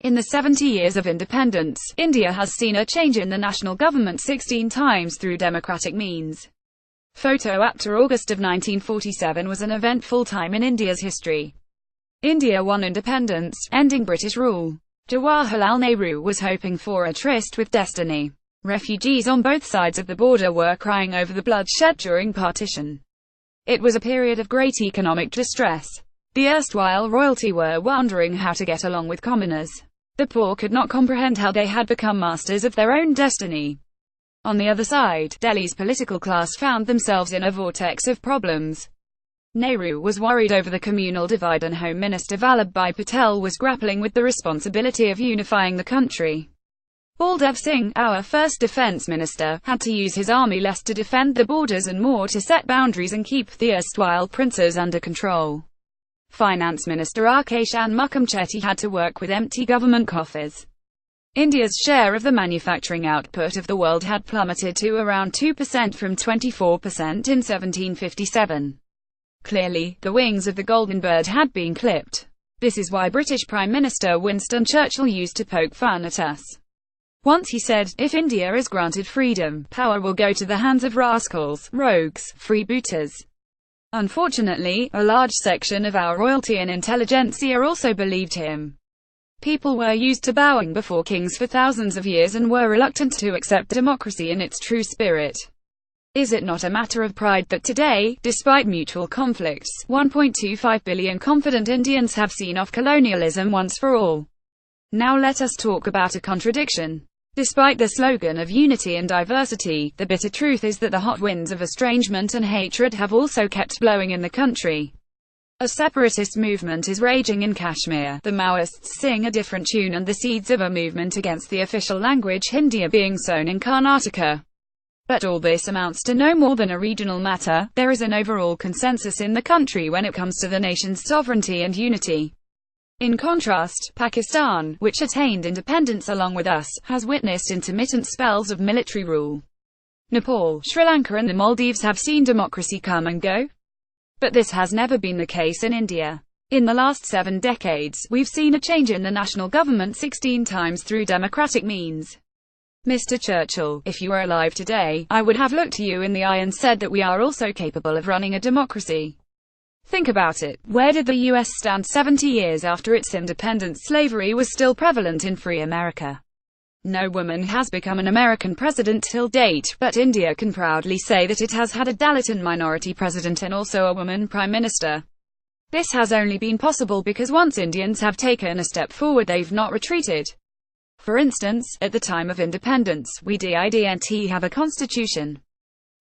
In the 70 years of independence, India has seen a change in the national government 16 times through democratic means. Photo after August of 1947 was an eventful time in India's history. India won independence, ending British rule. Jawaharlal Nehru was hoping for a tryst with destiny. Refugees on both sides of the border were crying over the bloodshed during partition. It was a period of great economic distress. The erstwhile royalty were wondering how to get along with commoners. The poor could not comprehend how they had become masters of their own destiny. On the other side, Delhi's political class found themselves in a vortex of problems. Nehru was worried over the communal divide and Home Minister Vallabhbhai Patel was grappling with the responsibility of unifying the country. Baldev Singh, our first defence minister, had to use his army less to defend the borders and more to set boundaries and keep the erstwhile princes under control. Finance Minister Rakesh Mukham had to work with empty government coffers. India's share of the manufacturing output of the world had plummeted to around 2% from 24% in 1757. Clearly, the wings of the golden bird had been clipped. This is why British Prime Minister Winston Churchill used to poke fun at us. Once he said, "If India is granted freedom, power will go to the hands of rascals, rogues, freebooters." Unfortunately, a large section of our royalty and intelligentsia also believed him. People were used to bowing before kings for thousands of years and were reluctant to accept democracy in its true spirit. Is it not a matter of pride that today, despite mutual conflicts, 1.25 billion confident Indians have seen off colonialism once for all? Now let us talk about a contradiction. Despite the slogan of unity and diversity, the bitter truth is that the hot winds of estrangement and hatred have also kept blowing in the country. A separatist movement is raging in Kashmir, the Maoists sing a different tune and the seeds of a movement against the official language Hindi are being sown in Karnataka. But all this amounts to no more than a regional matter. There is an overall consensus in the country when it comes to the nation's sovereignty and unity. In contrast, Pakistan, which attained independence along with us, has witnessed intermittent spells of military rule. Nepal, Sri Lanka and the Maldives have seen democracy come and go. But this has never been the case in India. In the last 7 decades, we've seen a change in the national government 16 times through democratic means. Mr. Churchill, if you were alive today, I would have looked you in the eye and said that we are also capable of running a democracy. Think about it. Where did the US stand 70 years after its independence? Slavery was still prevalent in free America. No woman has become an American president till date, but India can proudly say that it has had a Dalit and minority president and also a woman prime minister. This has only been possible because once Indians have taken a step forward, they've not retreated. For instance, at the time of independence, we didn't have a constitution.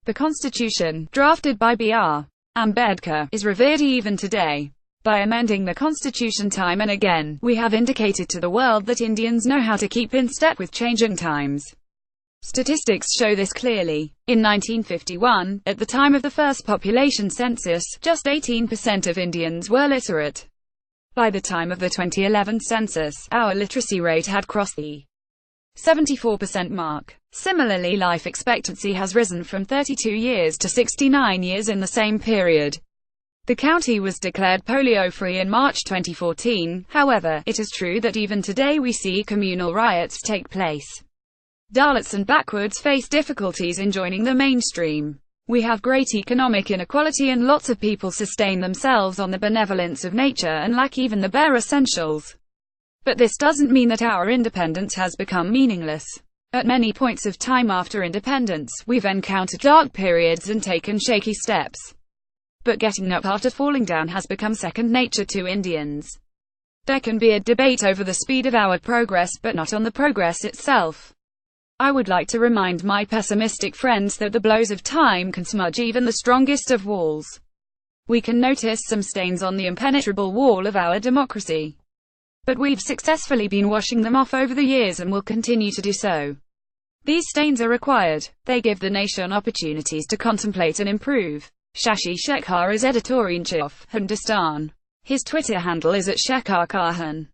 The constitution, drafted by B.R. Ambedkar, is revered even today. By amending the constitution time and again, we have indicated to the world that Indians know how to keep in step with changing times. Statistics show this clearly. In 1951, at the time of the first population census, just 18% of Indians were literate. By the time of the 2011 census, our literacy rate had crossed the 74% mark. Similarly, life expectancy has risen from 32 years to 69 years in the same period. The county was declared polio-free in March 2014, however, it is true that even today we see communal riots take place. Dalits and backwards face difficulties in joining the mainstream. We have great economic inequality and lots of people sustain themselves on the benevolence of nature and lack even the bare essentials. But this doesn't mean that our independence has become meaningless. At many points of time after independence, we've encountered dark periods and taken shaky steps. But getting up after falling down has become second nature to Indians. There can be a debate over the speed of our progress, but not on the progress itself. I would like to remind my pessimistic friends that the blows of time can smudge even the strongest of walls. We can notice some stains on the impenetrable wall of our democracy. But we've successfully been washing them off over the years and will continue to do so. These stains are required. They give the nation opportunities to contemplate and improve. Shashi Shekhar is editor-in-chief, Hindustan. His Twitter handle is @ShekharKahan.